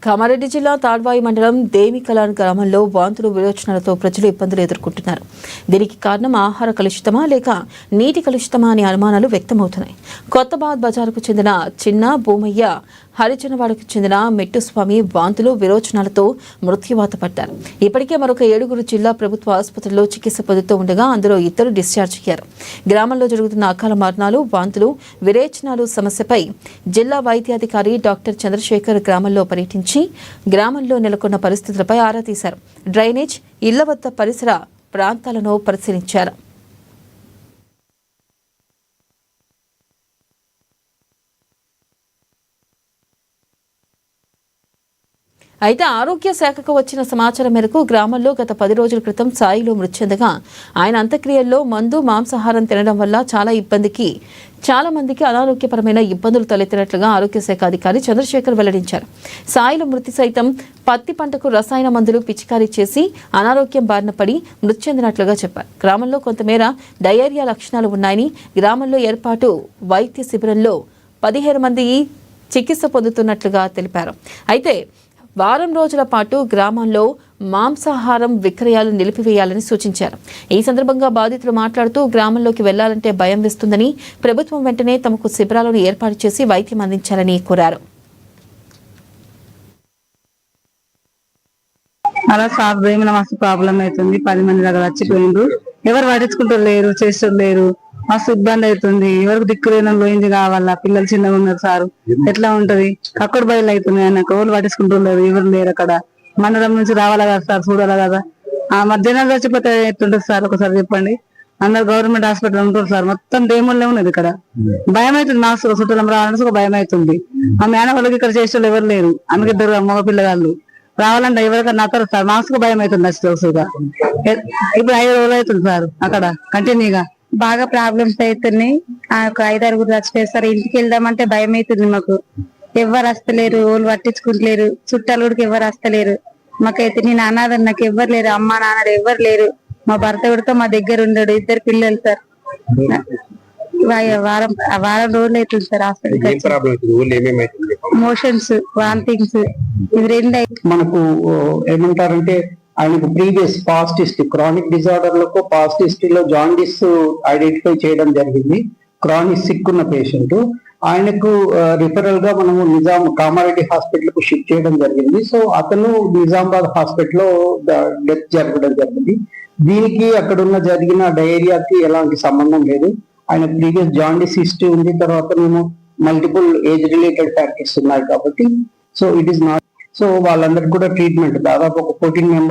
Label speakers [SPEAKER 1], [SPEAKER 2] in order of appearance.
[SPEAKER 1] కామారెడ్డి జిల్లా తాడ్వాయి మండలం దేవికలాన్ గ్రామంలో వాంతులు విరోచనాలతో ప్రజలు ఇబ్బందులు ఎదుర్కొంటున్నారు. దీనికి కారణం ఆహార కలుషితమా లేక నీటి కలుషితమా అనే అనుమానాలు వ్యక్తమవుతున్నాయి. కొత్తబాద్ బజారుకు చెందిన చిన్న భూమయ్య, హరిజనవాడకు చెందిన మెట్టుస్వామి వాంతులు విరోచనాలతో మృత్యువాత పడ్డారు. ఇప్పటికే మరొక 7 జిల్లా ప్రభుత్వ ఆసుపత్రిలో చికిత్స పొందుతూ ఉండగా అందులో 2 డిశ్చార్జ్ అయ్యారు. గ్రామంలో జరుగుతున్న అకాల మరణాలు, వాంతులు, విరేచనాలు సమస్యపై జిల్లా వైద్యాధికారి డాక్టర్ చంద్రశేఖర్ గ్రామంలో పర్యటించి గ్రామంలో నెలకొన్న పరిస్థితులపై ఆరా తీశారు. డ్రైనేజ్, ఇళ్ల వద్ద పరిసర ప్రాంతాలను పరిశీలించారు. అయితే ఆరోగ్య శాఖకు వచ్చిన సమాచారం మేరకు గ్రామంలో గత 10 రోజుల క్రితం సాయిలు మృతి చెందగా ఆయన అంత్యక్రియల్లో మందు, మాంసాహారం తినడం వల్ల చాలా మందికి అనారోగ్యపరమైన ఇబ్బందులు తలెత్తినట్లుగా ఆరోగ్య శాఖ అధికారి చంద్రశేఖర్ వెల్లడించారు. సాయిలు మృతి సైతం పత్తి పంటకు రసాయన మందులు పిచికారీ చేసి అనారోగ్యం బారిన పడి మృతి చెందినట్లుగా చెప్పారు. గ్రామంలో కొంతమేర డయేరియా లక్షణాలు ఉన్నాయని, గ్రామంలో ఏర్పాటు వైద్య శిబిరంలో 17 మంది చికిత్స పొందుతున్నట్లుగా తెలిపారు. అయితే వారం రోజుల పాటు గ్రామంలో మాంసాహారం విక్రయాలు నిలిపివేయాలని సూచించారు. ఈ సందర్భంగా బాధితులు మాట్లాడుతూ గ్రామంలోకి వెళ్లాలంటే భయం వేస్తుందని, ప్రభుత్వం వెంటనే తమకు శిబిరాలను ఏర్పాటు చేసి వైద్యం అందించాలని కోరారు.
[SPEAKER 2] అలా సార్ ఏమైనా మస్తు ప్రాబ్లం అవుతుంది. 10 మంది దగ్గర వచ్చిపోయిండ్రు, ఎవరు పట్టించుకుంటారు లేరు, చేస్తారు లేరు, మస్తు ఇబ్బంది అవుతుంది. ఎవరికి దిక్కులేని పోయింది కావాలా, పిల్లలు చిన్నగా ఉన్నారు సార్, ఎట్లా ఉంటది, అక్కడ బయలు అవుతున్నాయి. ఆయనకు ఎవరు పట్టించుకుంటున్నారు, ఎవరు లేరు. అక్కడ మండలం నుంచి రావాలా కదా సార్, చూడాలా కదా. ఆ మధ్యాహ్నం చచ్చిపోతే ఎట్లుంటది సార్, ఒకసారి చెప్పండి. అందరు గవర్నమెంట్ హాస్పిటల్ ఉంటారు సార్, మొత్తం డేములే ఉన్నది. ఇక్కడ భయం అవుతుంది, మాకు చుట్టం రావాలని ఒక భయం అవుతుంది. ఆ మేన వాళ్ళకి ఇక్కడ చేసే ఎవరు లేరు, అందుకే 2 మగ పిల్లగాళ్ళు రావాలంటే ఎవరికైనా నచ్చరు సార్, మాస్క్ భయం అవుతుంది. నచ్చుగా ఇప్పుడు 5 రోజులు అవుతుంది సార్, అక్కడ కంటిన్యూగా
[SPEAKER 3] బాగా ప్రాబ్లమ్స్ అవుతున్నాయి. ఒక 5-6 చచ్చిపోయారు సార్. ఇంటికి వెళ్దామంటే భయం అవుతుంది మాకు. ఎవరు వస్తలేరు, వాళ్ళు పట్టించుకుంటలేరు, చుట్టాలు కూడా ఎవరు వస్తలేరు. మాకైతే నేను అనాథని, నాకు ఎవరు లేరు, అమ్మ నాన్నడు ఎవరు లేరు. మా భర్త కూడా మా దగ్గర ఉండడు, 2 పిల్లలు సార్. వారం రోజులు అవుతుంది సార్ హాస్పిటల్. మోషన్స్, వాంతింగ్స్, ఇవి 2
[SPEAKER 4] మనకు ఏమంటారంటే ఆయనకు ప్రీవియస్ పాస్ట్ హిస్టరీ, క్రానిక్ డిజార్డర్లకు పాస్ట్ హిస్టరీలో జాండిస్ ఐడెంటిఫై చేయడం జరిగింది. క్రానిక్ సిక్ ఉన్న పేషెంట్, ఆయనకు రిఫరల్ గా మనము కామారెడ్డి హాస్పిటల్ కు షిఫ్ట్ చేయడం జరిగింది. సో అతను నిజామాబాద్ హాస్పిటల్లో డెత్ జరగడం జరిగింది. దీనికి అక్కడ జరిగిన డయేరియాకి ఎలాంటి సంబంధం లేదు. ఆయన ప్రీవియస్ జాండిస్ హిస్టరీ ఉంది, తర్వాత మేము మల్టిపుల్ ఏజ్ రిలేటెడ్ ఫ్యాక్టర్స్ ఉన్నాయి కాబట్టి so it is not. So వాళ్ళందరికీ కూడా ట్రీట్మెంట్ దాదాపు ఒక 14 మెంబర్స్